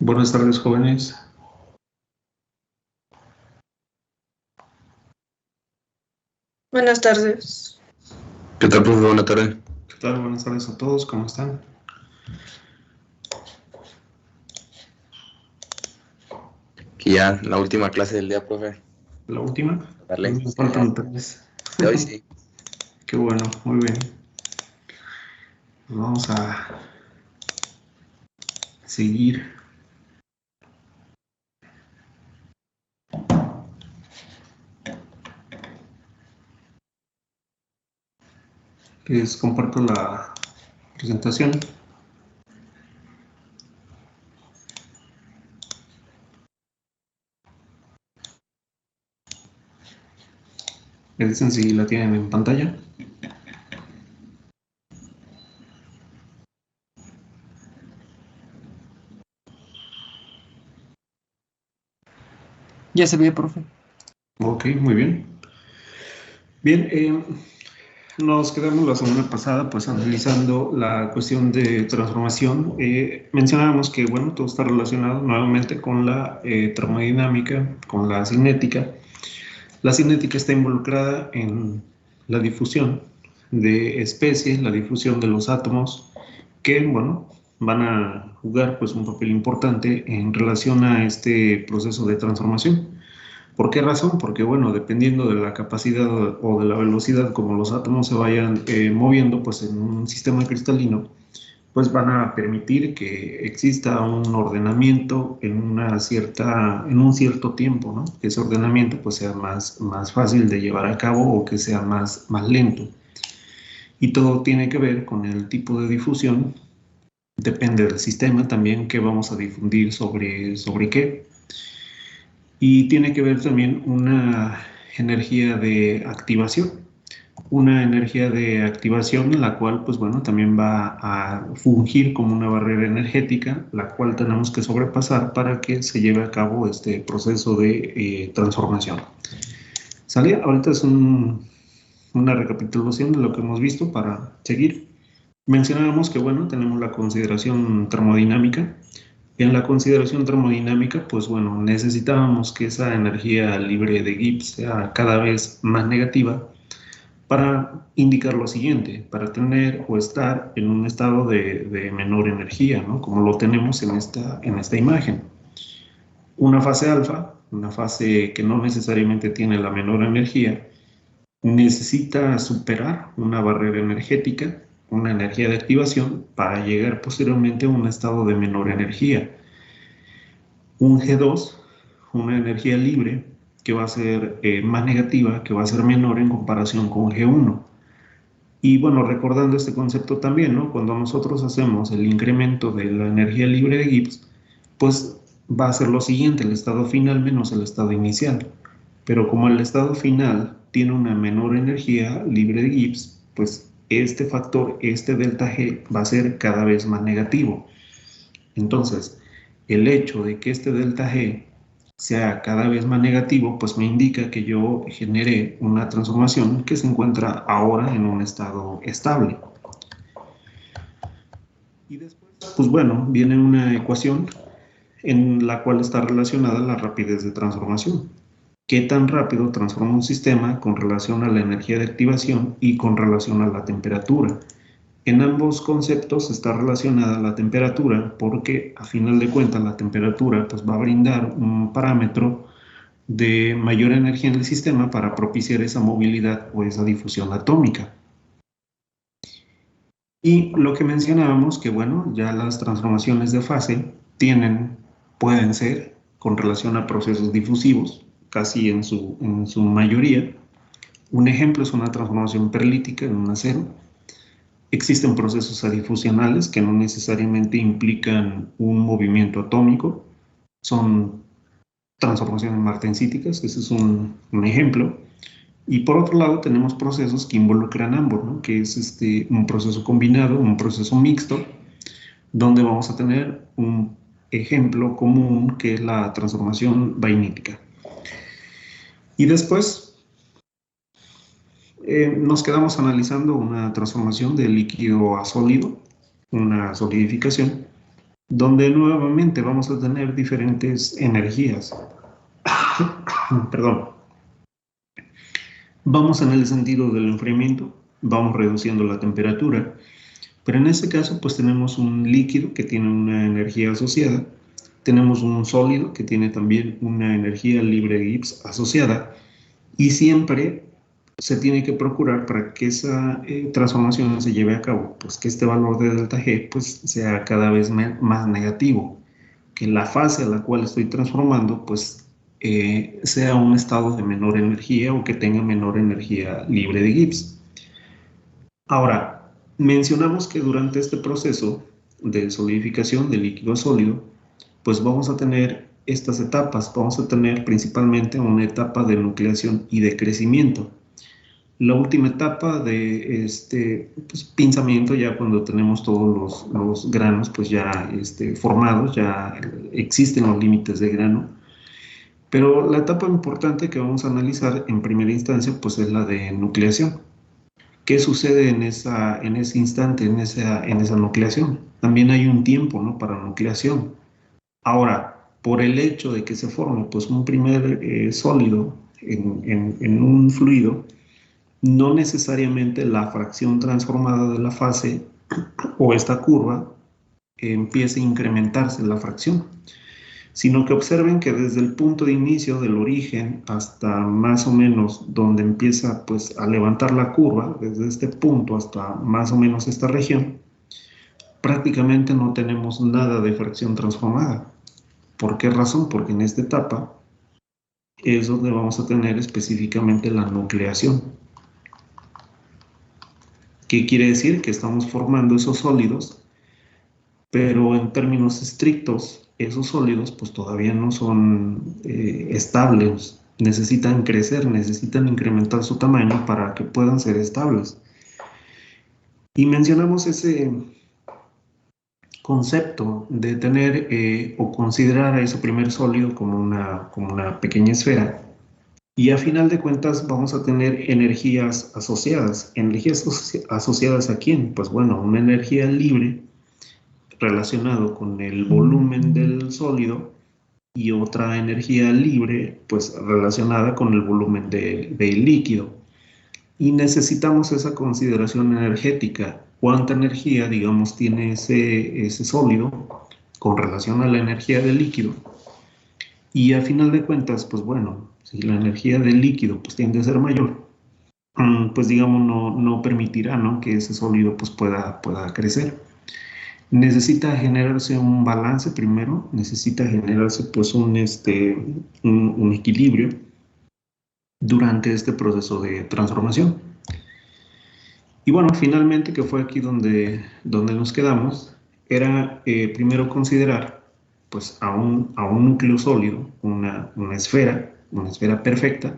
Buenas tardes, jóvenes. Buenas tardes. ¿Qué tal, profe? Buenas tardes. ¿Qué tal? Buenas tardes a todos. ¿Cómo están? Que ya la última clase del día, profe. ¿La última? Dale. Me faltan tres. De hoy sí. Qué bueno, muy bien. Pues vamos a seguir. Les comparto la presentación. Me dicen si la tienen en pantalla. Ya se ve, profe. Ok, muy bien. Bien, nos quedamos la semana pasada pues analizando la cuestión de transformación. Mencionábamos que bueno, todo está relacionado nuevamente con la termodinámica, con la cinética. La cinética está involucrada en la difusión de especies, la difusión de los átomos, que bueno, van a jugar pues un papel importante en relación a este proceso de transformación. ¿Por qué razón? Porque bueno, dependiendo de la capacidad o de la velocidad como los átomos se vayan moviendo pues en un sistema cristalino, pues van a permitir que exista un ordenamiento en un cierto tiempo, ¿no? Que ese ordenamiento pues sea más fácil de llevar a cabo o que sea más lento. Y todo tiene que ver con el tipo de difusión, depende del sistema también que vamos a difundir sobre qué. Y tiene que ver también una energía de activación. Una energía de activación, la cual, pues bueno, también va a fungir como una barrera energética, la cual tenemos que sobrepasar para que se lleve a cabo este proceso de transformación. ¿Sale? Ahorita es una recapitulación de lo que hemos visto para seguir. Mencionábamos que, bueno, tenemos la consideración termodinámica. En la consideración termodinámica, pues bueno, necesitábamos que esa energía libre de Gibbs sea cada vez más negativa para indicar lo siguiente, para tener o estar en un estado de menor energía, ¿no? Como lo tenemos en esta imagen. Una fase alfa, una fase que no necesariamente tiene la menor energía, necesita superar una barrera energética, una energía de activación, para llegar posteriormente a un estado de menor energía. Un G2, una energía libre, que va a ser más negativa, que va a ser menor en comparación con G1. Y bueno, recordando este concepto también, ¿no? Cuando nosotros hacemos el incremento de la energía libre de Gibbs, pues va a ser lo siguiente, el estado final menos el estado inicial. Pero como el estado final tiene una menor energía libre de Gibbs, pues este factor, este delta G, va a ser cada vez más negativo. Entonces, el hecho de que este delta G sea cada vez más negativo, pues me indica que yo generé una transformación que se encuentra ahora en un estado estable. Y después, pues bueno, viene una ecuación en la cual está relacionada la rapidez de transformación. ¿Qué tan rápido transforma un sistema con relación a la energía de activación y con relación a la temperatura? En ambos conceptos está relacionada la temperatura porque a final de cuentas la temperatura pues, va a brindar un parámetro de mayor energía en el sistema para propiciar esa movilidad o esa difusión atómica. Y lo que mencionábamos que bueno, ya las transformaciones de fase pueden ser con relación a procesos difusivos, casi en su mayoría. Un ejemplo es una transformación perlítica en un acero. Existen procesos adifusionales que no necesariamente implican un movimiento atómico, son transformaciones martensíticas, ese es un ejemplo. Y por otro lado tenemos procesos que involucran ambos, ¿no? Que es un proceso combinado, un proceso mixto, donde vamos a tener un ejemplo común que es la transformación vainítica. Y después nos quedamos analizando una transformación de líquido a sólido, una solidificación, donde nuevamente vamos a tener diferentes energías. Perdón. Vamos en el sentido del enfriamiento, vamos reduciendo la temperatura, pero en este caso pues tenemos un líquido que tiene una energía asociada, tenemos un sólido que tiene también una energía libre de Gibbs asociada, y siempre se tiene que procurar para que esa transformación se lleve a cabo, pues que este valor de delta G pues sea cada vez más negativo, que la fase a la cual estoy transformando pues sea un estado de menor energía o que tenga menor energía libre de Gibbs. Ahora, mencionamos que durante este proceso de solidificación de líquido a sólido, pues vamos a tener estas etapas. Vamos a tener principalmente una etapa de nucleación y de crecimiento. La última etapa de pues, pinzamiento, ya cuando tenemos todos los granos pues ya formados, ya existen los límites de grano. Pero la etapa importante que vamos a analizar en primera instancia pues es la de nucleación. ¿Qué sucede en ese instante, en esa nucleación? También hay un tiempo, ¿no?, para nucleación. Ahora, por el hecho de que se forme pues, un primer sólido en un fluido, no necesariamente la fracción transformada de la fase o esta curva empiece a incrementarse la fracción, sino que observen que desde el punto de inicio del origen hasta más o menos donde empieza pues, a levantar la curva, desde este punto hasta más o menos esta región, prácticamente no tenemos nada de fracción transformada. ¿Por qué razón? Porque en esta etapa es donde vamos a tener específicamente la nucleación. ¿Qué quiere decir? Que estamos formando esos sólidos, pero en términos estrictos, esos sólidos pues todavía no son estables, necesitan crecer, necesitan incrementar su tamaño para que puedan ser estables. Y mencionamos ese concepto de tener o considerar a ese primer sólido como una pequeña esfera. Y a final de cuentas vamos a tener energías asociadas. ¿Energías asociadas a quién? Pues bueno, una energía libre relacionado con el volumen del sólido y otra energía libre pues relacionada con el volumen del líquido. Y necesitamos esa consideración energética. ¿Cuánta energía, digamos, tiene ese sólido con relación a la energía del líquido? Y a final de cuentas, pues bueno, si la energía del líquido pues tiende a ser mayor, pues digamos no permitirá, ¿no?, que ese sólido pues pueda crecer. Necesita generarse un balance primero, necesita generarse pues un equilibrio durante este proceso de transformación. Y bueno, finalmente, que fue aquí donde nos quedamos, era primero considerar pues a un núcleo sólido, una esfera perfecta,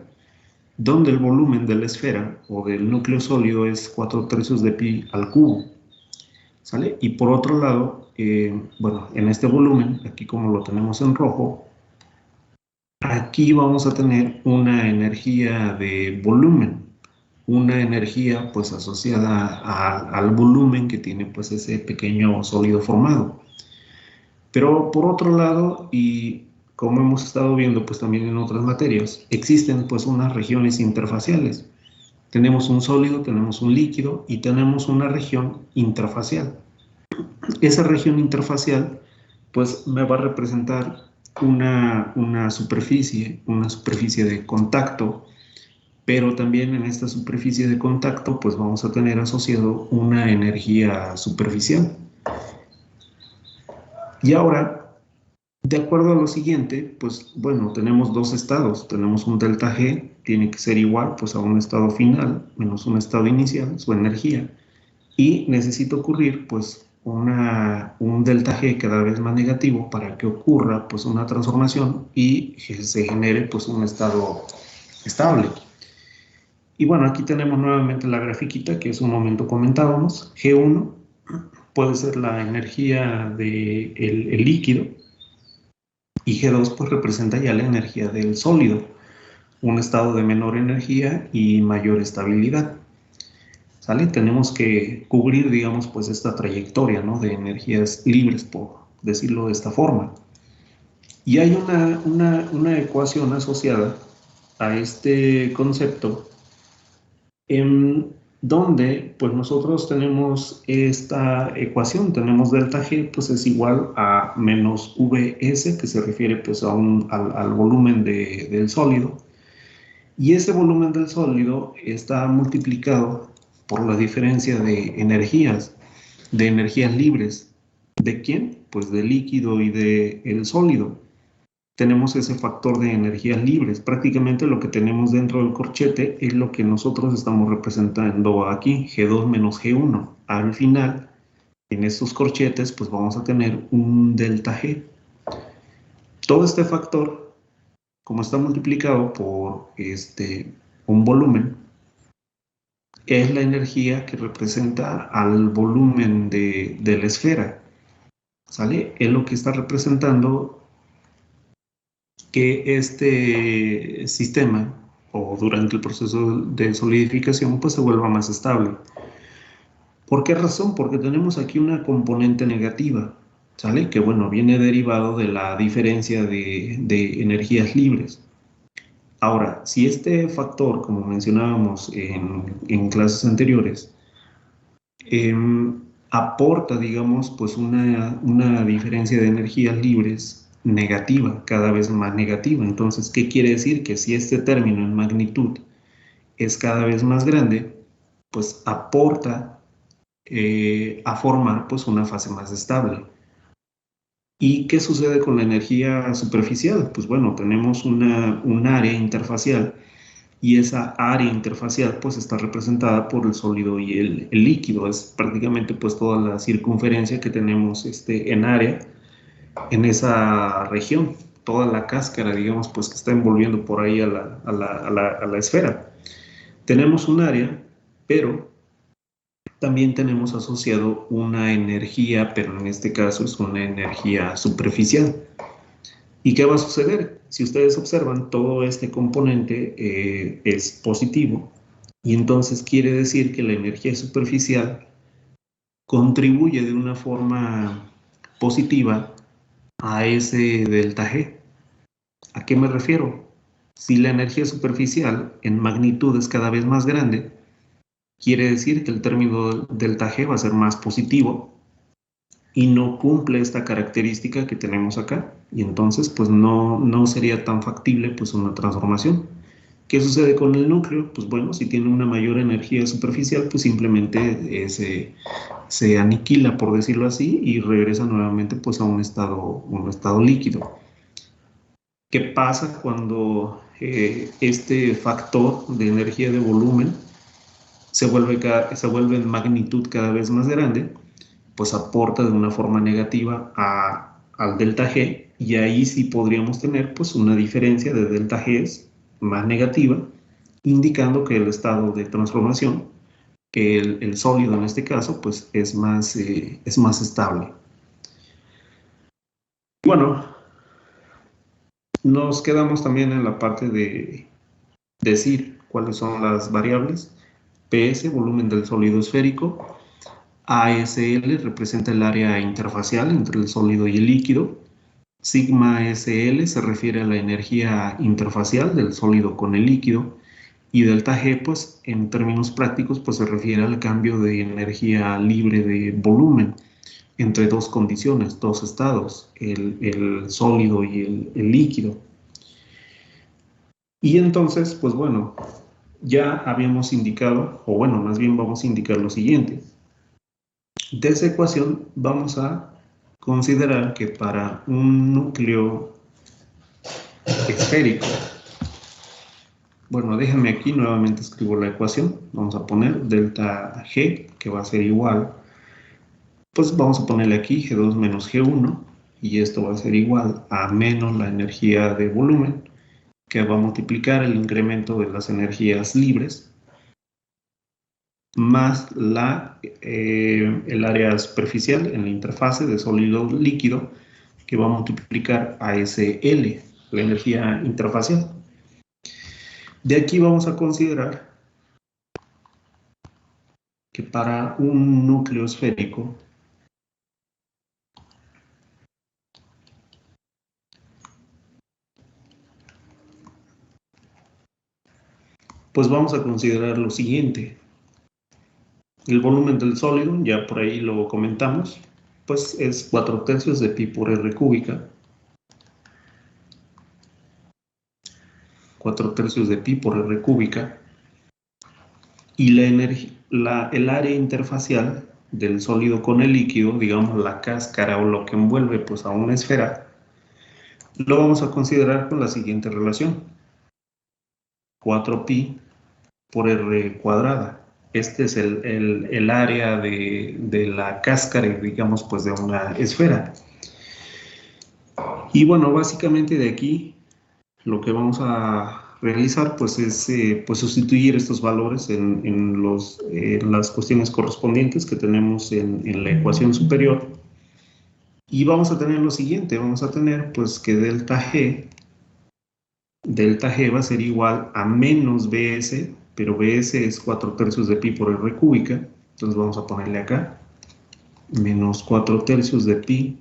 donde el volumen de la esfera o del núcleo sólido es 4/3 de pi al cubo, ¿sale? Y por otro lado, bueno, en este volumen, aquí como lo tenemos en rojo, aquí vamos a tener una energía de volumen, una energía pues asociada al volumen que tiene pues ese pequeño sólido formado. Pero por otro lado, y como hemos estado viendo pues también en otras materias, existen pues unas regiones interfaciales. Tenemos un sólido, tenemos un líquido y tenemos una región interfacial. Esa región interfacial pues me va a representar una superficie de contacto, pero también en esta superficie de contacto pues vamos a tener asociado una energía superficial. Y ahora, de acuerdo a lo siguiente, pues bueno, tenemos dos estados, tenemos un delta G, tiene que ser igual pues a un estado final menos un estado inicial, su energía, y necesita ocurrir pues un delta G cada vez más negativo para que ocurra pues una transformación y se genere pues un estado estable. Y bueno, aquí tenemos nuevamente la grafiquita que hace un momento comentábamos. G1 puede ser la energía del líquido y G2 pues representa ya la energía del sólido, un estado de menor energía y mayor estabilidad. ¿Sale? Tenemos que cubrir, digamos, pues esta trayectoria, ¿no?, de energías libres por decirlo de esta forma. Y hay una ecuación asociada a este concepto en donde pues nosotros tenemos esta ecuación, tenemos delta G pues es igual a menos Vs, que se refiere pues al volumen del sólido, y ese volumen del sólido está multiplicado por la diferencia de energías libres. ¿De quién? Pues del líquido y del sólido. Tenemos ese factor de energías libres. Prácticamente lo que tenemos dentro del corchete es lo que nosotros estamos representando aquí, G2 menos G1. Al final, en estos corchetes, pues vamos a tener un delta G. Todo este factor, como está multiplicado por un volumen, es la energía que representa al volumen de la esfera, ¿sale? Es lo que está representando que este sistema, o durante el proceso de solidificación, pues se vuelva más estable. ¿Por qué razón? Porque tenemos aquí una componente negativa, ¿sale? Que, bueno, viene derivado de la diferencia de energías libres. Ahora, si este factor, como mencionábamos en clases anteriores, aporta, digamos, pues una diferencia de energías libres negativa, cada vez más negativa. Entonces, ¿qué quiere decir? Que si este término en magnitud es cada vez más grande, pues aporta a formar pues una fase más estable. ¿Y qué sucede con la energía superficial? Pues bueno, tenemos un área interfacial, y esa área interfacial pues está representada por el sólido y el líquido. Es prácticamente pues toda la circunferencia que tenemos en área en esa región, toda la cáscara, digamos, pues que está envolviendo por ahí a la esfera. Tenemos un área, pero también tenemos asociado una energía, pero en este caso es una energía superficial. ¿Y qué va a suceder? Si ustedes observan, todo este componente es positivo, y entonces quiere decir que la energía superficial contribuye de una forma positiva a ese delta G. ¿A qué me refiero? Si la energía superficial en magnitud es cada vez más grande, quiere decir que el término delta G va a ser más positivo y no cumple esta característica que tenemos acá, y entonces pues no sería tan factible pues una transformación. ¿Qué sucede con el núcleo? Pues bueno, si tiene una mayor energía superficial, pues simplemente se aniquila, por decirlo así, y regresa nuevamente pues a un estado líquido. ¿Qué pasa cuando este factor de energía de volumen se vuelve en magnitud cada vez más grande? Pues aporta de una forma negativa al delta G, y ahí sí podríamos tener pues una diferencia de delta G más negativa, indicando que el estado de transformación, que el sólido en este caso, pues es más estable. Bueno, nos quedamos también en la parte de decir cuáles son las variables. PS, volumen del sólido esférico. ASL representa el área interfacial entre el sólido y el líquido. Sigma SL se refiere a la energía interfacial del sólido con el líquido. Y delta G, pues en términos prácticos, pues se refiere al cambio de energía libre de volumen entre dos condiciones, dos estados, el sólido y el líquido. Y entonces, pues bueno, ya habíamos indicado, o bueno, más bien vamos a indicar lo siguiente. De esa ecuación vamos a considerar que para un núcleo esférico, bueno, déjenme aquí, nuevamente escribo la ecuación. Vamos a poner delta G, que va a ser igual, pues vamos a ponerle aquí G2 menos G1, y esto va a ser igual a menos la energía de volumen, que va a multiplicar el incremento de las energías libres, más el área superficial en la interfase de sólido-líquido, que va a multiplicar a ASL, la energía interfacial. De aquí vamos a considerar que para un núcleo esférico pues vamos a considerar lo siguiente. El volumen del sólido, ya por ahí lo comentamos, pues es 4/3 de pi por r cúbica. 4/3 de pi por r cúbica. Y el área interfacial del sólido con el líquido, digamos la cáscara o lo que envuelve pues, a una esfera, lo vamos a considerar con la siguiente relación. 4pi por r cuadrada. Este es el área de la cáscara, digamos, pues de una esfera. Y bueno, básicamente de aquí lo que vamos a realizar pues es pues sustituir estos valores en las cuestiones correspondientes que tenemos en la ecuación superior. Y vamos a tener lo siguiente, vamos a tener pues que delta G va a ser igual a menos Bs, pero Bs es 4/3 de pi por r cúbica, entonces vamos a ponerle acá, menos 4/3 de pi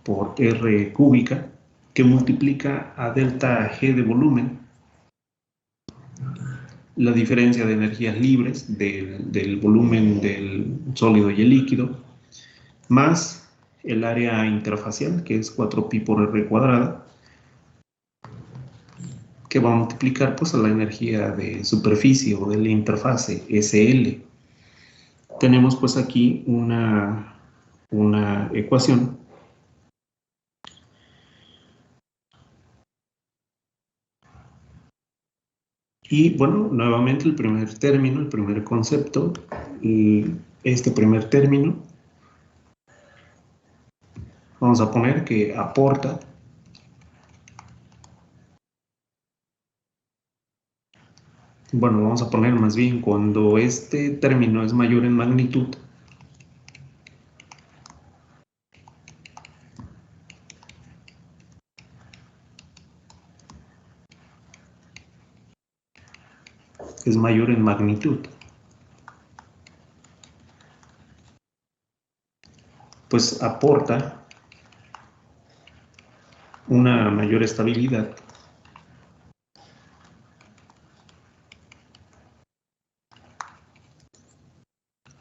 por r cúbica, que multiplica a delta G de volumen, la diferencia de energías libres del volumen del sólido y el líquido, más el área interfacial, que es 4pi por r cuadrada, que va a multiplicar pues a la energía de superficie o de la interfase, SL. Tenemos pues aquí una ecuación y bueno, nuevamente el primer término, el primer concepto, y este primer término vamos a poner que aporta bueno, vamos a poner más bien cuando este término es mayor en magnitud, es mayor en magnitud, pues aporta una mayor estabilidad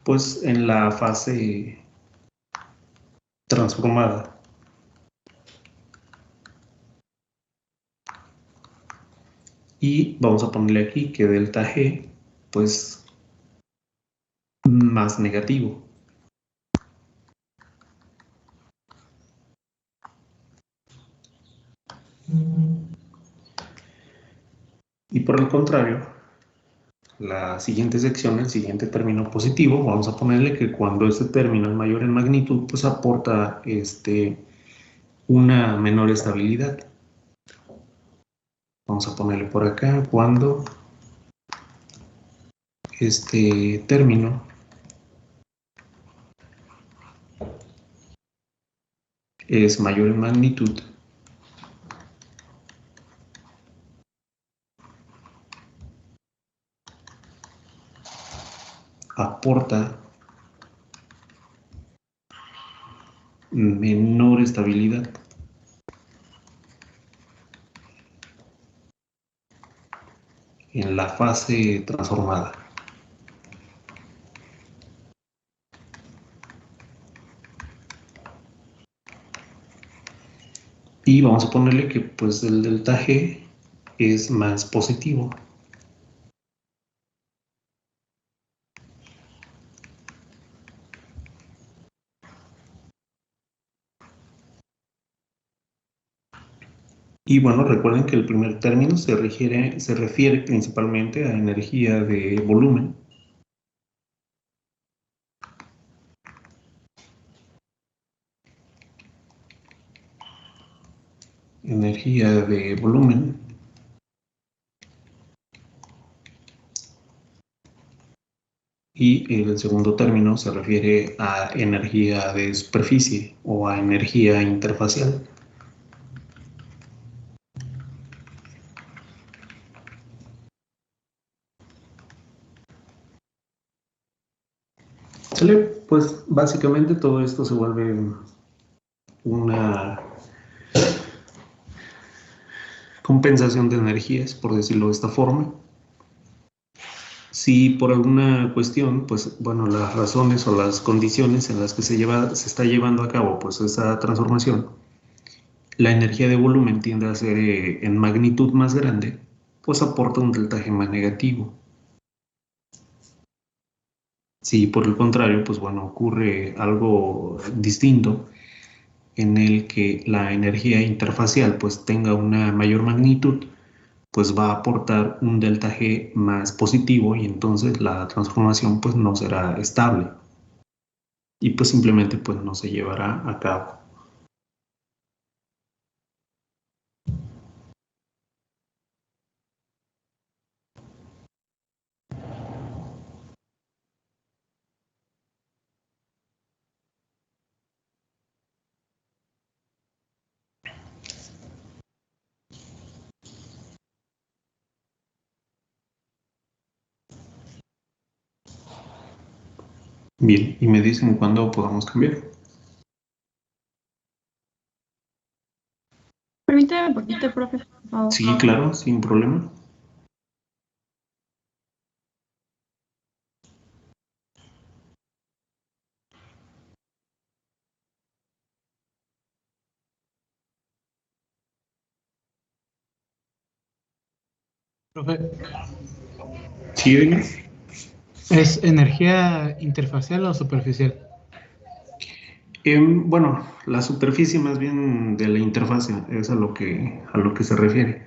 pues en la fase transformada. Y vamos a ponerle aquí que delta G pues más negativo. Y por el contrario, la siguiente sección, el siguiente término positivo, vamos a ponerle que cuando este término es mayor en magnitud, pues aporta una menor estabilidad. Vamos a ponerle por acá cuando este término es mayor en magnitud, aporta menor estabilidad. En la fase transformada. Y vamos a ponerle que pues el delta G es más positivo. Y bueno, recuerden que el primer término se refiere principalmente a energía de volumen. Energía de volumen. Y el segundo término se refiere a energía de superficie o a energía interfacial. ¿Sale? Pues básicamente todo esto se vuelve una compensación de energías, por decirlo de esta forma. Si por alguna cuestión, pues bueno, las razones o las condiciones en las que se está llevando a cabo pues esa transformación, la energía de volumen tiende a ser en magnitud más grande, pues aporta un deltaje más negativo. Si por el contrario, pues bueno, ocurre algo distinto en el que la energía interfacial pues tenga una mayor magnitud, pues va a aportar un delta G más positivo y entonces la transformación pues no será estable y pues simplemente pues no se llevará a cabo. Bien, y me dicen cuándo podamos cambiar. Permítame un poquito, profe, por favor. Sí, claro, sin problema. Profe, Sí, dime. ¿es energía interfacial o superficial? Bueno, la superficie más bien de la interfase es a lo que se refiere.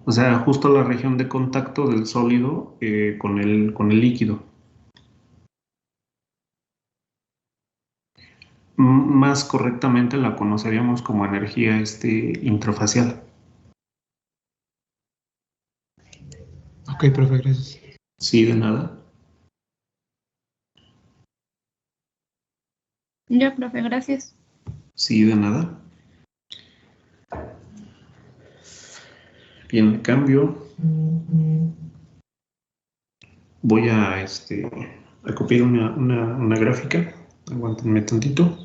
O sea, justo la región de contacto del sólido con el líquido. Más correctamente la conoceríamos como energía interfacial. Ok, profe, gracias. Sí, de nada. Ya, profe, gracias. Sí, de nada. Bien, cambio. Voy a copiar una gráfica. Aguántenme tantito.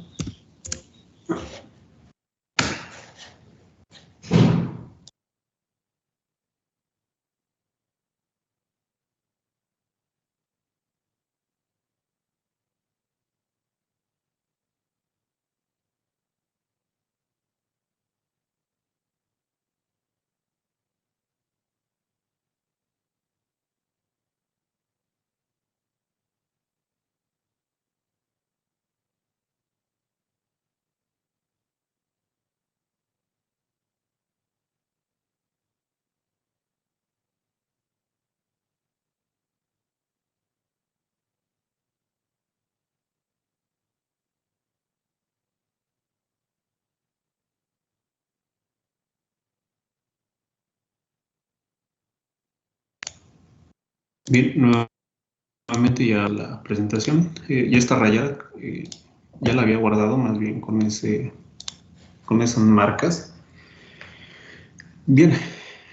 Bien, nuevamente ya la presentación. Ya está rayada. Ya la había guardado más bien con esas marcas. Bien,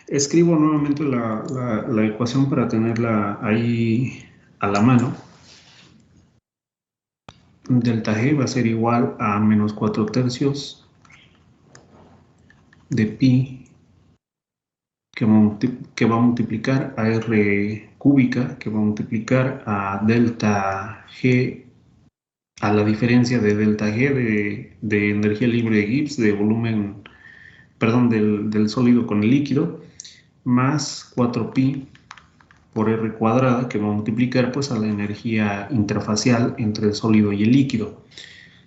escribo nuevamente la ecuación para tenerla ahí a la mano. Delta G va a ser igual a menos 4 tercios de pi que va a multiplicar a R cúbica, que va a multiplicar a delta G, a la diferencia de delta G de energía libre de Gibbs, de volumen, perdón, del sólido con el líquido, más 4pi por R cuadrada, que va a multiplicar pues a la energía interfacial entre el sólido y el líquido.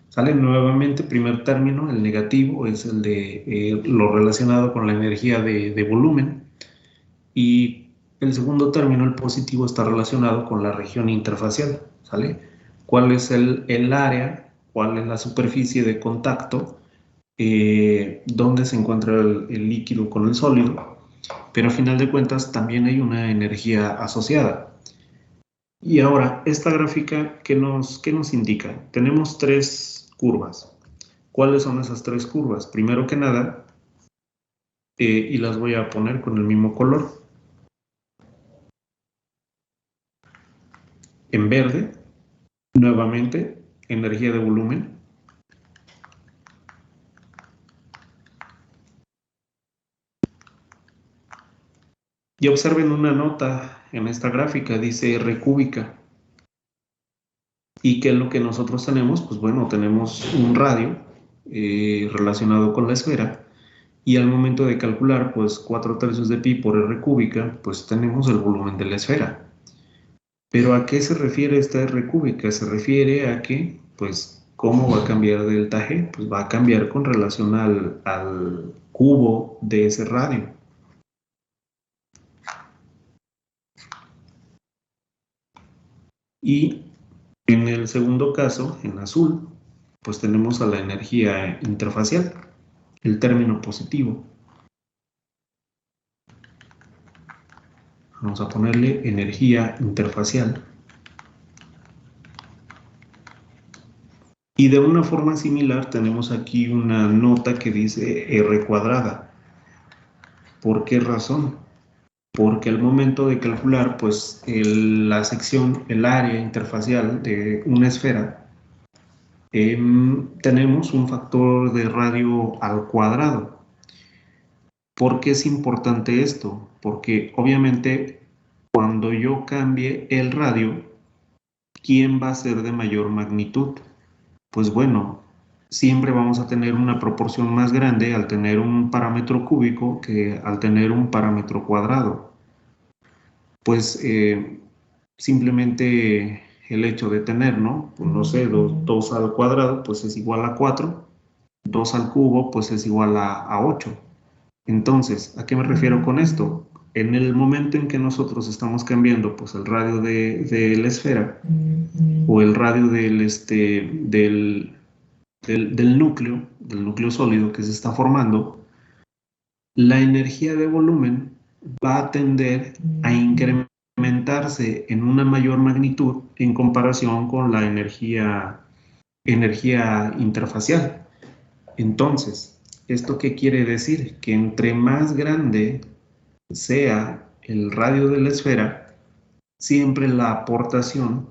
Sale nuevamente, primer término, el negativo, es el de lo relacionado con la energía de volumen, y el segundo término, el positivo, está relacionado con la región interfacial, ¿sale? ¿Cuál es el área, cuál es la superficie de contacto, dónde se encuentra el líquido con el sólido? Pero a final de cuentas también hay una energía asociada. Y ahora, esta gráfica, ¿qué nos indica? Tenemos tres curvas. ¿Cuáles son esas tres curvas? Primero que nada, y las voy a poner con el mismo color. En verde, nuevamente, energía de volumen. Y observen una nota en esta gráfica, dice R cúbica. ¿Y qué es lo que nosotros tenemos? Pues bueno, tenemos un radio relacionado con la esfera, y al momento de calcular, pues 4/3 de pi por R cúbica, pues tenemos el volumen de la esfera. Pero ¿a qué se refiere esta R cúbica? Se refiere a que, pues, ¿cómo va a cambiar delta G? Pues va a cambiar con relación al cubo de ese radio. Y en el segundo caso, en azul, pues tenemos a la energía interfacial, el término positivo. Vamos a ponerle energía interfacial. Y de una forma similar tenemos aquí una nota que dice R cuadrada. ¿Por qué razón? Porque al momento de calcular, pues la sección, el área interfacial de una esfera, tenemos un factor de radio al cuadrado. ¿Por qué es importante esto? Porque obviamente cuando yo cambie el radio, ¿quién va a ser de mayor magnitud? Pues bueno, siempre vamos a tener una proporción más grande al tener un parámetro cúbico que al tener un parámetro cuadrado. Pues simplemente el hecho de tener, ¿no? Pues no sé, 2 al cuadrado, pues es igual a 4, 2 al cubo, pues es igual a 8. Entonces, ¿a qué me refiero con esto? En el momento en que nosotros estamos cambiando, pues el radio de la esfera, o el radio del núcleo sólido que se está formando, la energía de volumen va a tender a incrementarse en una mayor magnitud en comparación con la energía interfacial. Entonces, ¿esto qué quiere decir? Que entre más grande sea el radio de la esfera, siempre la aportación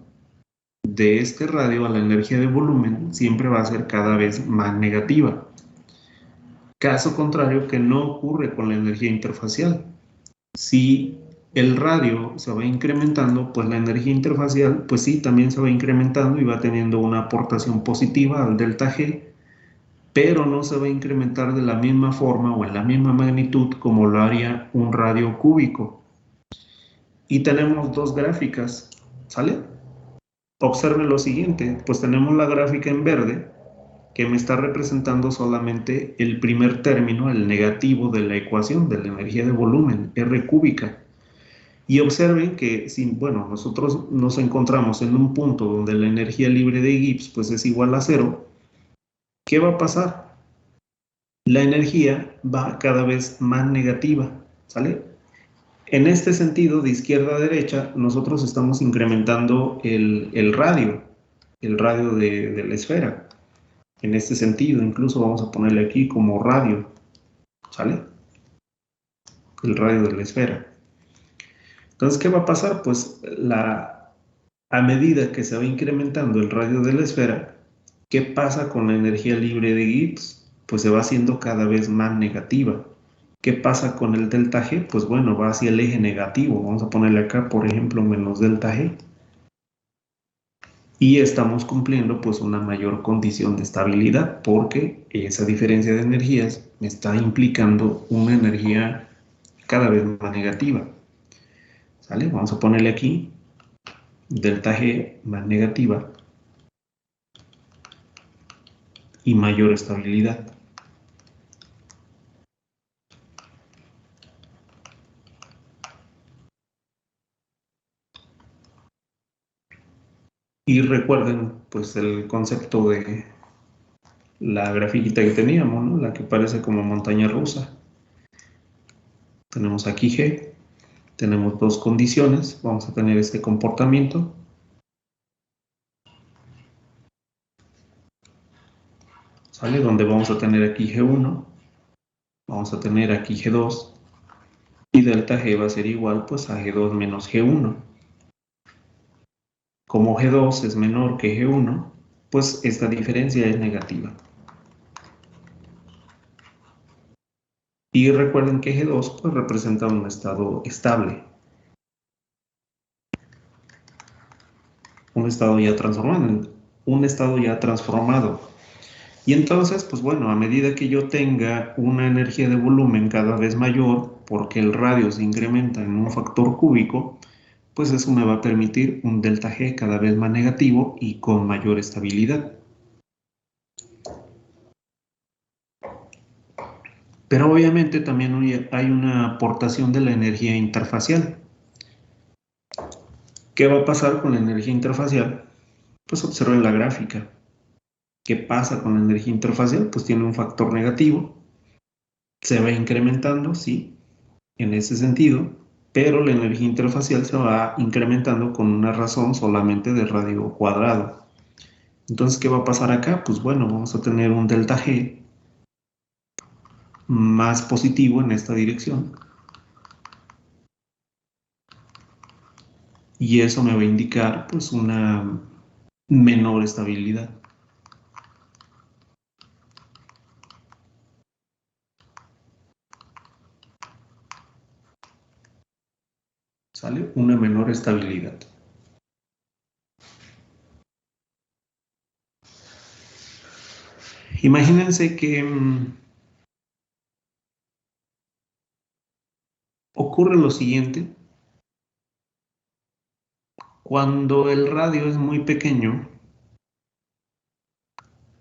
de este radio a la energía de volumen siempre va a ser cada vez más negativa. Caso contrario que no ocurre con la energía interfacial. Si el radio se va incrementando, pues la energía interfacial, pues sí, también se va incrementando y va teniendo una aportación positiva al delta G, pero no se va a incrementar de la misma forma o en la misma magnitud como lo haría un radio cúbico. Y tenemos dos gráficas, ¿sale? Observen lo siguiente, pues tenemos la gráfica en verde, que me está representando solamente el primer término, el negativo de la ecuación de la energía de volumen, R cúbica. Y observen que, bueno, nosotros nos encontramos en un punto donde la energía libre de Gibbs pues es igual a 0. ¿Qué va a pasar? La energía va cada vez más negativa, ¿sale? En este sentido, de izquierda a derecha, nosotros estamos incrementando el radio de la esfera. En este sentido, incluso vamos a ponerle aquí como radio, ¿sale? El radio de la esfera. Entonces, ¿qué va a pasar? Pues a medida que se va incrementando el radio de la esfera, ¿qué pasa con la energía libre de Gibbs? Pues se va haciendo cada vez más negativa. ¿Qué pasa con el delta G? Pues bueno, va hacia el eje negativo. Vamos a ponerle acá, por ejemplo, menos delta G. Y estamos cumpliendo pues una mayor condición de estabilidad porque esa diferencia de energías me está implicando una energía cada vez más negativa. ¿Sale? Vamos a ponerle aquí delta G más negativa y mayor estabilidad. Y recuerden pues el concepto de la grafiquita que teníamos, ¿no? La que parece como montaña rusa. Tenemos aquí G, tenemos dos condiciones, vamos a tener este comportamiento. ¿Sale? Donde vamos a tener aquí G1, vamos a tener aquí G2, y delta G va a ser igual pues a G2 menos G1. Como G2 es menor que G1, pues esta diferencia es negativa. Y recuerden que G2 pues, representa un estado estable. Un estado ya transformado. Un estado ya transformado. Y entonces, pues bueno, a medida que yo tenga una energía de volumen cada vez mayor, porque el radio se incrementa en un factor cúbico, pues eso me va a permitir un delta G cada vez más negativo y con mayor estabilidad. Pero obviamente también hay una aportación de la energía interfacial. ¿Qué va a pasar con la energía interfacial? Pues observen la gráfica. ¿Qué pasa con la energía interfacial? Pues tiene un factor negativo. Se va incrementando, sí, en ese sentido, pero la energía interfacial se va incrementando con una razón solamente de radio cuadrado. Entonces, ¿qué va a pasar acá? Pues bueno, vamos a tener un delta G más positivo en esta dirección. Y eso me va a indicar pues una menor estabilidad. ¿Sale? Una menor estabilidad. Imagínense que ocurre lo siguiente. Cuando el radio es muy pequeño,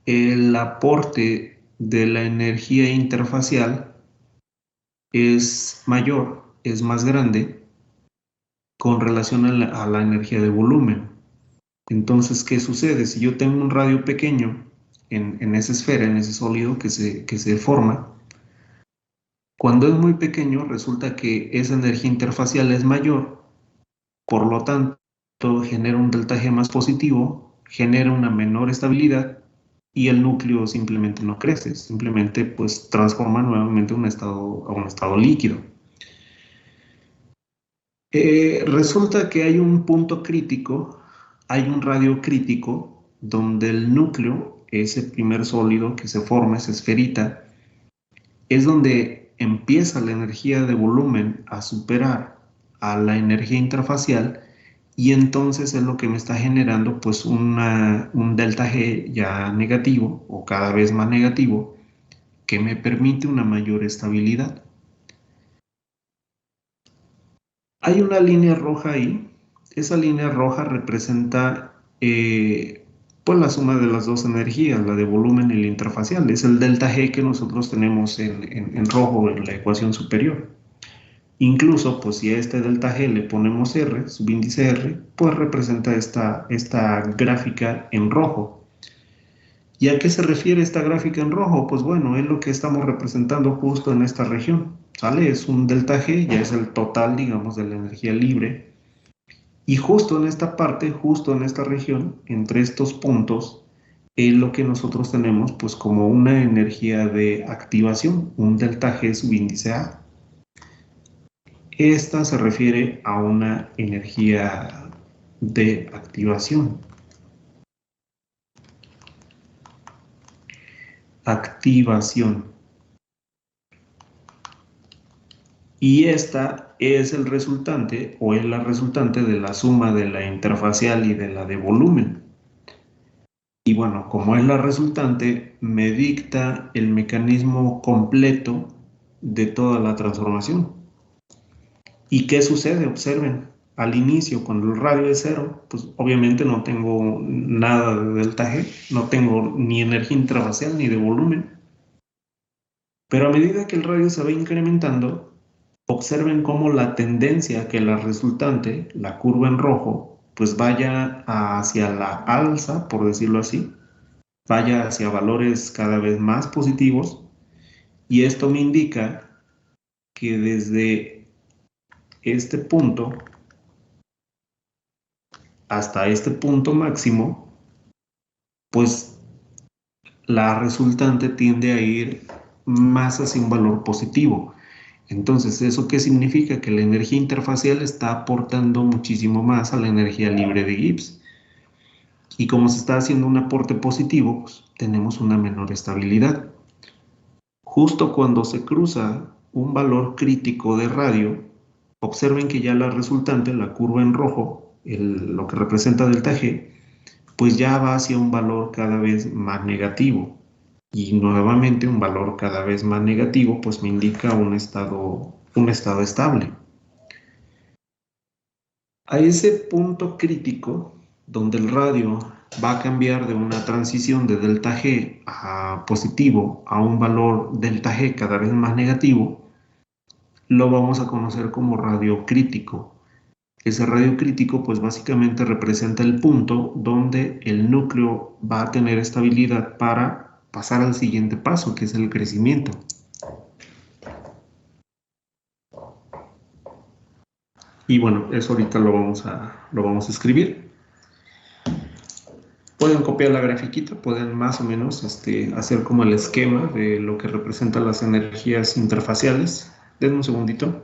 el aporte de la energía interfacial es mayor, es más grande con relación a la energía de volumen. Entonces, ¿qué sucede? Si yo tengo un radio pequeño en esa esfera, en ese sólido que se forma, cuando es muy pequeño resulta que esa energía interfacial es mayor, por lo tanto genera un delta G más positivo, genera una menor estabilidad y el núcleo simplemente no crece, simplemente pues transforma nuevamente a un estado líquido. Resulta que hay un punto crítico, hay un radio crítico donde el núcleo, ese primer sólido que se forma, esa esferita, es donde empieza la energía de volumen a superar a la energía interfacial y entonces es lo que me está generando pues un delta G ya negativo o cada vez más negativo que me permite una mayor estabilidad. Hay una línea roja ahí. Esa línea roja representa pues la suma de las dos energías, la de volumen y la interfacial. Es el delta G que nosotros tenemos en rojo en la ecuación superior. Incluso, pues si a este delta G le ponemos R, subíndice R, pues representa esta gráfica en rojo. ¿Y a qué se refiere esta gráfica en rojo? Pues bueno, es lo que estamos representando justo en esta región, ¿sale? Es un delta G, ya es el total, digamos, de la energía libre. Y justo en esta parte, justo en esta región, entre estos puntos, es lo que nosotros tenemos pues como una energía de activación, un delta G subíndice A. Esta se refiere a una energía de activación. Activación. Y esta es el resultante o es la resultante de la suma de la interfacial y de la de volumen. Y bueno, como es la resultante, me dicta el mecanismo completo de toda la transformación. ¿Y qué sucede? Observen, al inicio, cuando el radio es cero, pues obviamente no tengo nada de delta G, no tengo ni energía interfacial ni de volumen. Pero a medida que el radio se va incrementando, observen cómo la tendencia que la resultante, la curva en rojo, pues vaya hacia la alza, por decirlo así, vaya hacia valores cada vez más positivos, y esto me indica que desde este punto hasta este punto máximo, pues la resultante tiende a ir más hacia un valor positivo. Entonces, ¿eso qué significa? Que la energía interfacial está aportando muchísimo más a la energía libre de Gibbs. Y como se está haciendo un aporte positivo, pues tenemos una menor estabilidad. Justo cuando se cruza un valor crítico de radio, observen que ya la resultante, la curva en rojo, lo que representa delta G, pues ya va hacia un valor cada vez más negativo. Y nuevamente un valor cada vez más negativo, pues me indica un estado estable. A ese punto crítico, donde el radio va a cambiar de una transición de delta G a positivo a un valor delta G cada vez más negativo, lo vamos a conocer como radio crítico. Ese radio crítico pues básicamente representa el punto donde el núcleo va a tener estabilidad para pasar al siguiente paso, que es el crecimiento. Y bueno, eso ahorita lo vamos a escribir. Pueden copiar la grafiquita, pueden más o menos hacer como el esquema de lo que representan las energías interfaciales. Denme un segundito.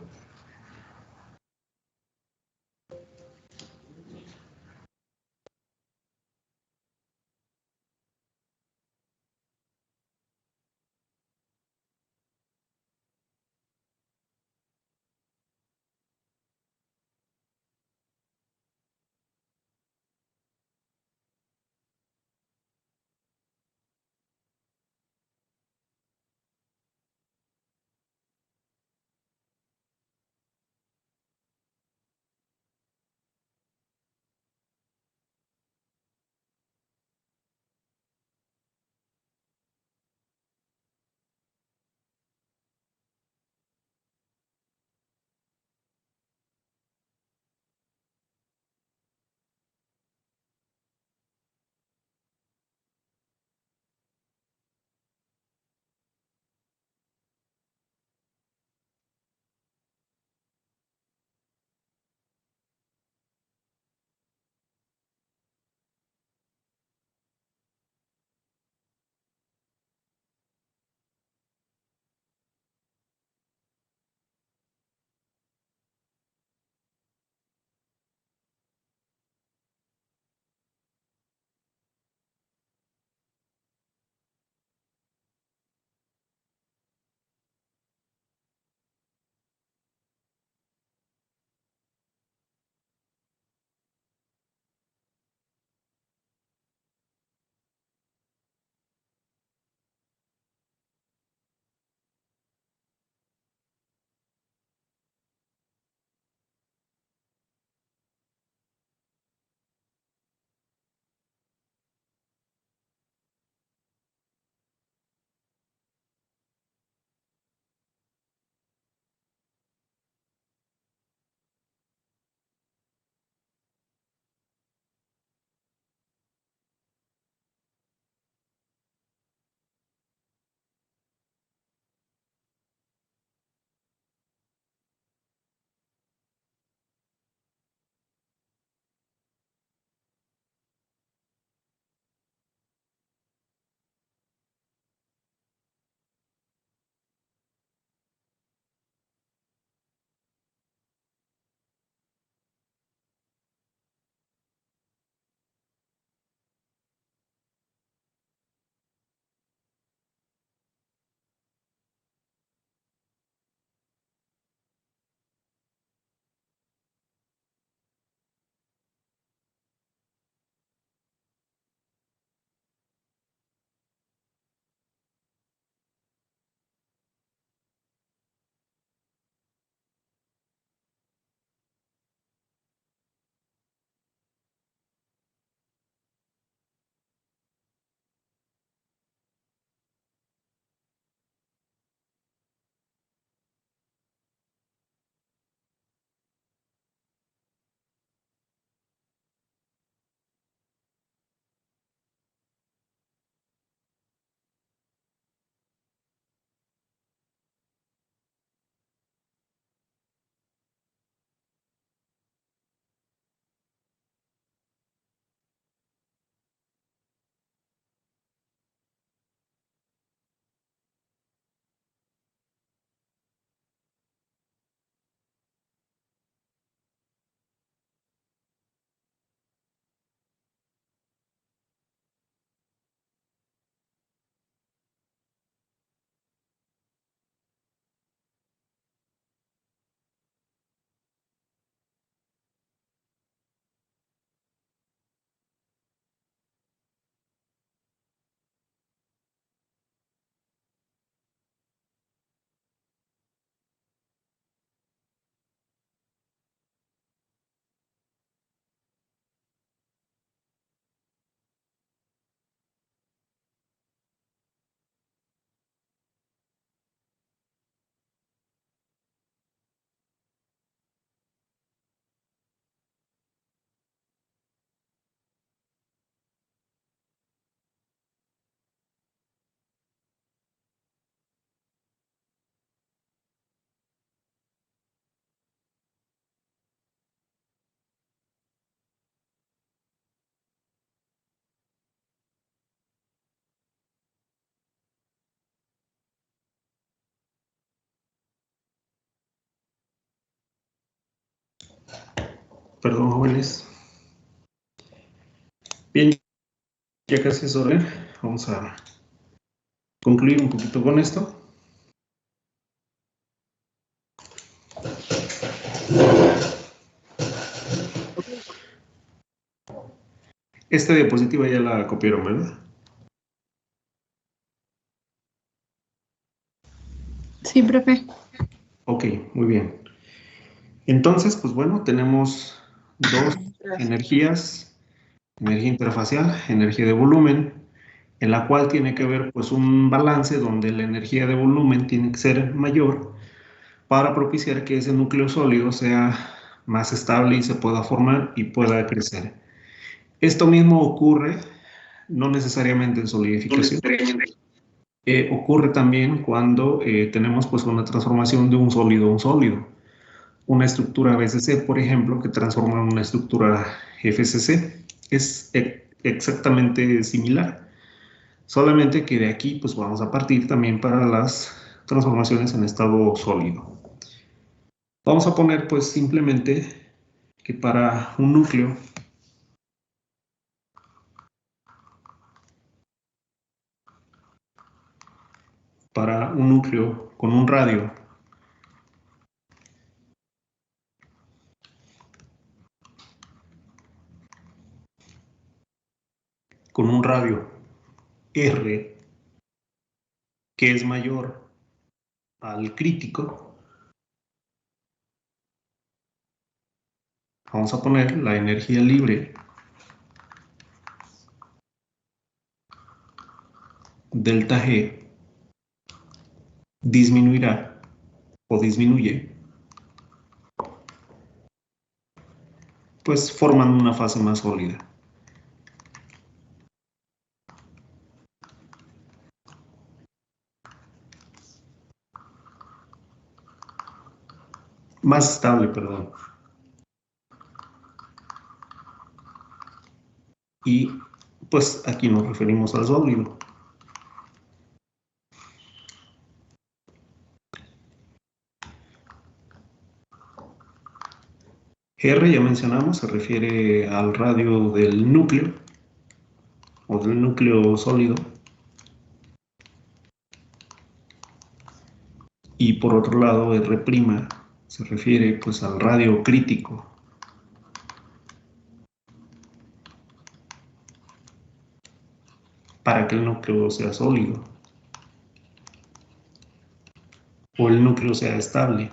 Perdón, jóvenes. Bien, ya casi es hora. Vamos a concluir un poquito con esto. Esta diapositiva ya la copiaron, ¿verdad? Sí, profe. Ok, muy bien. Entonces, pues bueno, tenemos dos energías, energía interfacial, energía de volumen, en la cual tiene que haber pues un balance donde la energía de volumen tiene que ser mayor para propiciar que ese núcleo sólido sea más estable y se pueda formar y pueda crecer. Esto mismo ocurre no necesariamente en solidificación. Ocurre también cuando tenemos pues una transformación de un sólido a un sólido. Una estructura BCC, por ejemplo, que transforma en una estructura FCC. Es exactamente similar. Solamente que de aquí pues vamos a partir también para las transformaciones en estado sólido. Vamos a poner pues simplemente que para un núcleo con un radio R que es mayor al crítico, vamos a poner la energía libre delta G disminuirá o disminuye, pues formando una fase más sólida. Más estable, perdón. Y pues aquí nos referimos al sólido. R, ya mencionamos, se refiere al radio del núcleo o del núcleo sólido. Y por otro lado, R' se refiere pues al radio crítico. Para que el núcleo sea sólido o el núcleo sea estable.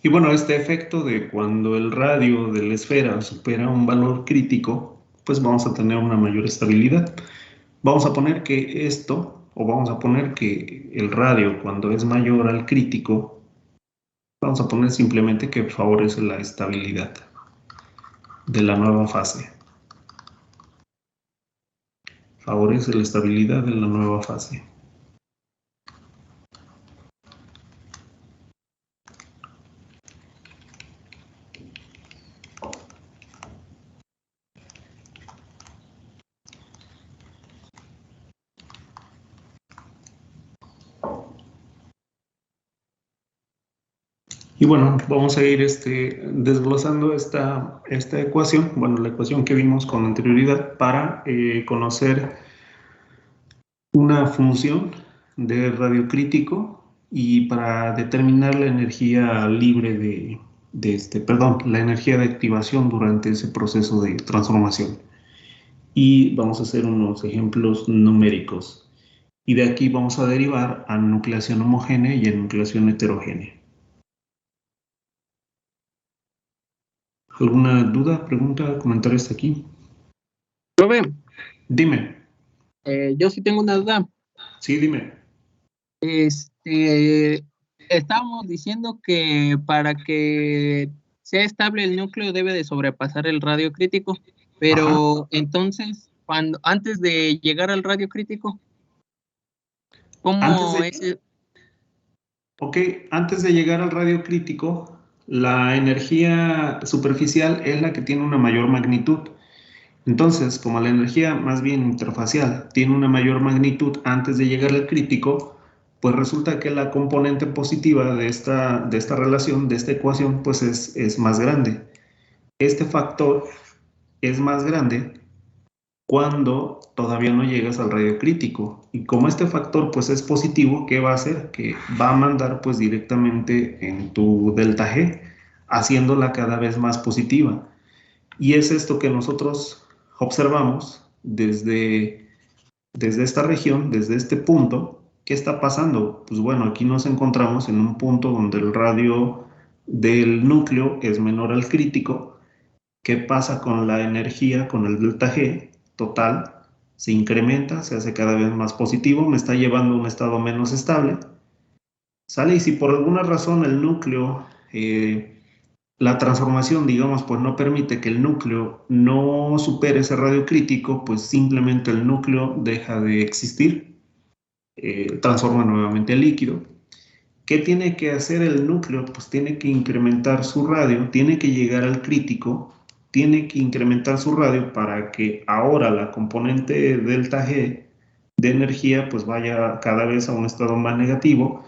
Y bueno, este efecto de cuando el radio de la esfera supera un valor crítico, pues vamos a tener una mayor estabilidad. Vamos a poner que esto, o vamos a poner que el radio cuando es mayor al crítico, vamos a poner simplemente que favorece la estabilidad de la nueva fase. Favorece la estabilidad de la nueva fase. Y bueno, vamos a ir desglosando esta ecuación, bueno, la ecuación que vimos con anterioridad para conocer una función de radio crítico y para determinar la energía libre la energía de activación durante ese proceso de transformación. Y vamos a hacer unos ejemplos numéricos. Y de aquí vamos a derivar a nucleación homogénea y a nucleación heterogénea. ¿Alguna duda, pregunta, comentario hasta aquí? Profe, Dime. yo sí tengo una duda. Sí, dime. Estábamos diciendo que para que sea estable el núcleo debe de sobrepasar el radio crítico, pero entonces, antes de llegar al radio crítico, ¿cómo es? Ok, antes de llegar al radio crítico, La energía superficial es la que tiene una mayor magnitud. Entonces, como la energía más bien interfacial tiene una mayor magnitud antes de llegar al crítico, pues resulta que la componente positiva de esta relación, de esta ecuación, pues es más grande. Este factor es más grande cuando todavía no llegas al radio crítico. Y como este factor pues es positivo, ¿qué va a hacer? Que va a mandar pues directamente en tu delta G, haciéndola cada vez más positiva. Y es esto que nosotros observamos desde esta región, desde este punto. ¿Qué está pasando? Pues bueno, aquí nos encontramos en un punto donde el radio del núcleo es menor al crítico. ¿Qué pasa con la energía, con el delta G total? Se incrementa, se hace cada vez más positivo, me está llevando a un estado menos estable. ¿Sale? Y si por alguna razón el núcleo, la transformación, digamos, pues no permite que el núcleo no supere ese radio crítico, pues simplemente el núcleo deja de existir, transforma nuevamente el líquido. ¿Qué tiene que hacer el núcleo? Pues tiene que incrementar su radio, tiene que llegar al crítico, tiene que incrementar su radio para que ahora la componente delta G de energía pues vaya cada vez a un estado más negativo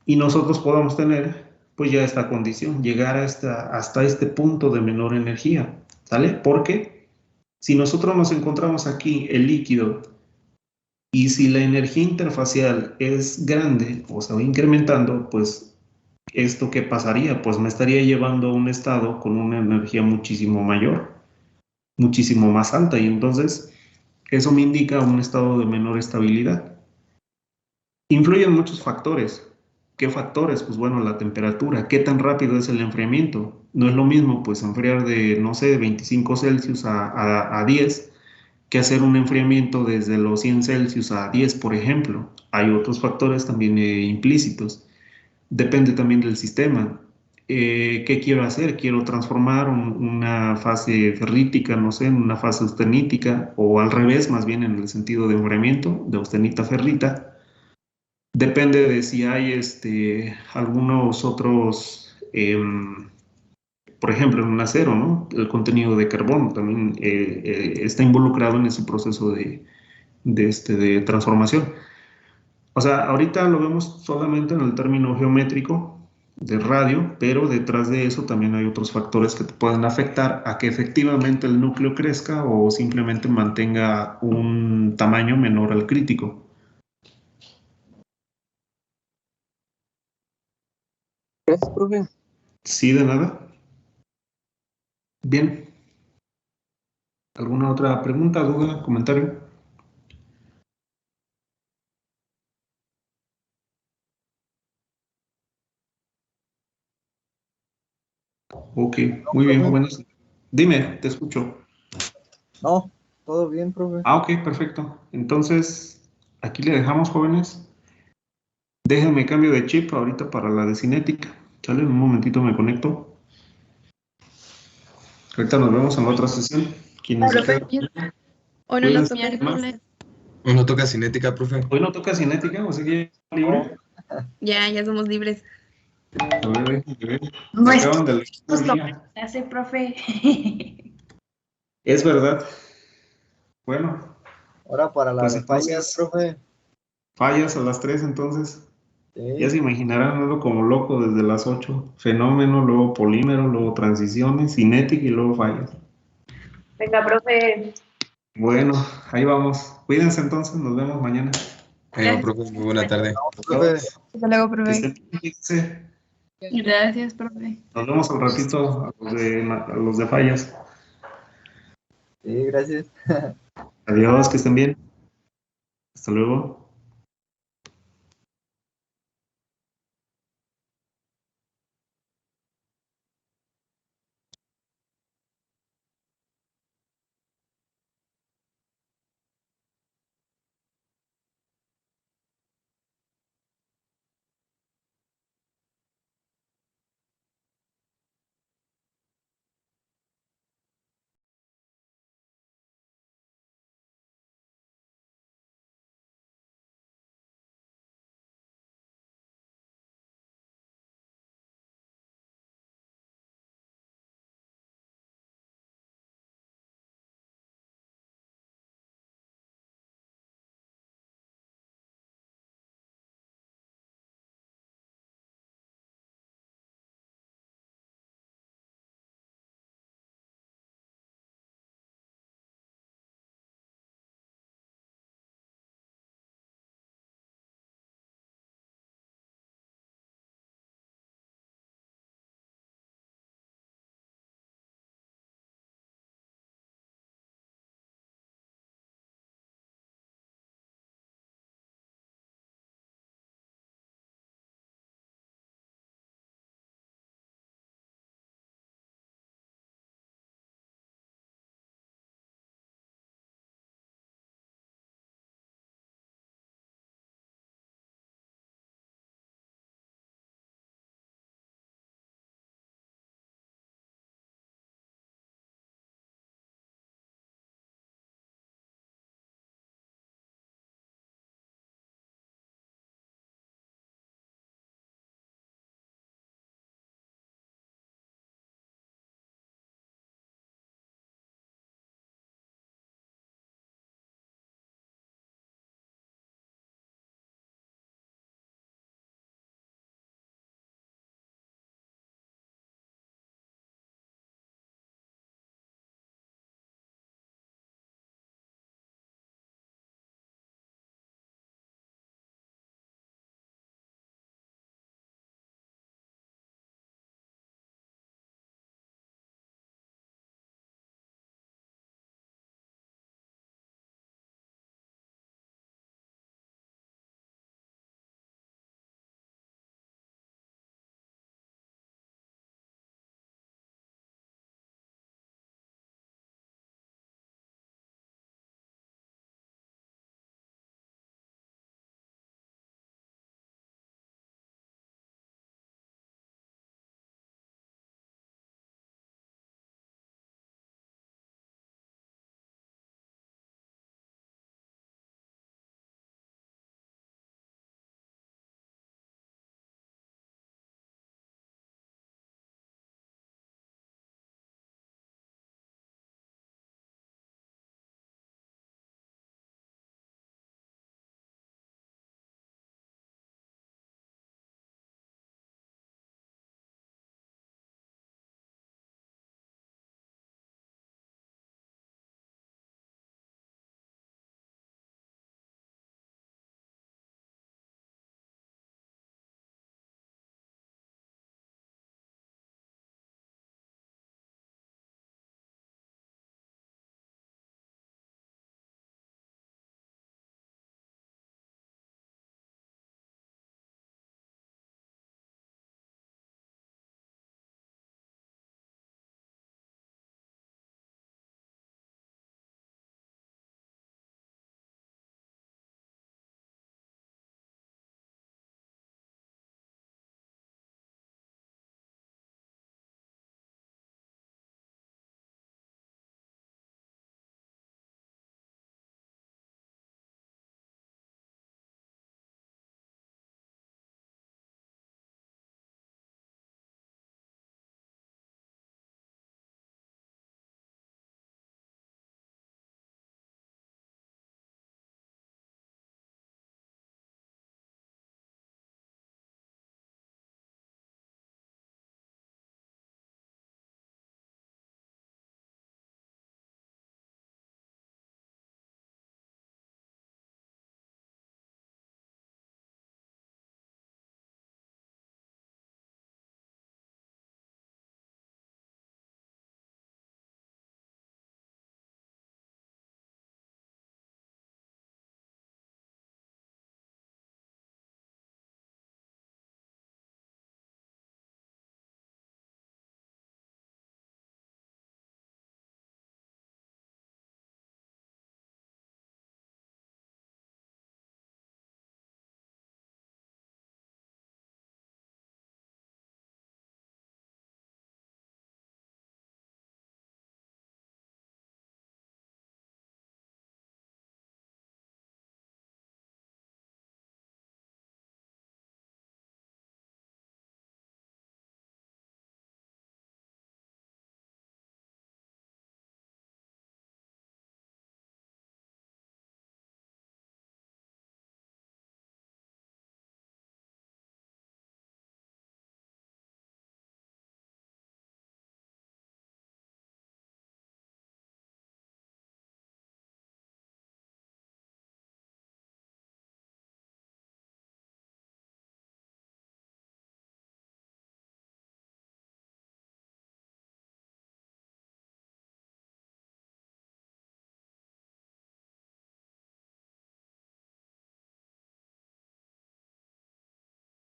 y nosotros podamos tener pues ya esta condición, llegar hasta este punto de menor energía, ¿sale? Porque si nosotros nos encontramos aquí el líquido y si la energía interfacial es grande o se va incrementando, pues ¿esto qué pasaría? Pues me estaría llevando a un estado con una energía muchísimo mayor, muchísimo más alta, y entonces eso me indica un estado de menor estabilidad. Influyen muchos factores. ¿Qué factores? Pues bueno, la temperatura. ¿Qué tan rápido es el enfriamiento? No es lo mismo pues enfriar de, no sé, 25 Celsius a 10 que hacer un enfriamiento desde los 100 Celsius a 10, por ejemplo. Hay otros factores también implícitos. Depende también del sistema. ¿Qué quiero hacer? Quiero transformar una fase ferrítica, no sé, en una fase austenítica, o al revés, más bien en el sentido de enfriamiento, de austenita a ferrita. Depende de si hay algunos otros, por ejemplo, en un acero, ¿no? El contenido de carbono también está involucrado en ese proceso de transformación. O sea, ahorita lo vemos solamente en el término geométrico de radio, pero detrás de eso también hay otros factores que te pueden afectar a que efectivamente el núcleo crezca o simplemente mantenga un tamaño menor al crítico. Gracias, profe. Sí, de nada. Bien. ¿Alguna otra pregunta, duda, comentario? Ok, muy bien, jóvenes. Dime, te escucho. No, todo bien, profe. Ah, ok, perfecto. Entonces, aquí le dejamos, jóvenes. Déjenme cambio de chip ahorita para la de cinética. ¿Sale? En un momentito me conecto. Ahorita nos vemos en la otra sesión. ¿Quiénes se Profe, quedan? hoy no nos Cuídense toca más. miércoles. Hoy no toca cinética, profe. Hoy no toca cinética, o sea que ya libre. Ya somos libres. A ver, déjenme ver. No Se es acaban de elegir el justo día. hace, profe. Es verdad. Bueno, Ahora para la pues de fallas, entonces, profe. fallas a las 3 entonces. Ya se Sí. imaginarán, ando como loco desde las 8. Fenómeno, luego polímero, luego transiciones, cinética y luego fallas. Venga, profe. Bueno, ahí vamos. Cuídense entonces, nos vemos mañana. Profe, muy buena tarde. Profe. Hasta luego, Que profe. estén bien, fíjense. Gracias, profe. Nos vemos al ratito a los de fallas. Sí, gracias. Adiós, que estén bien. Hasta luego.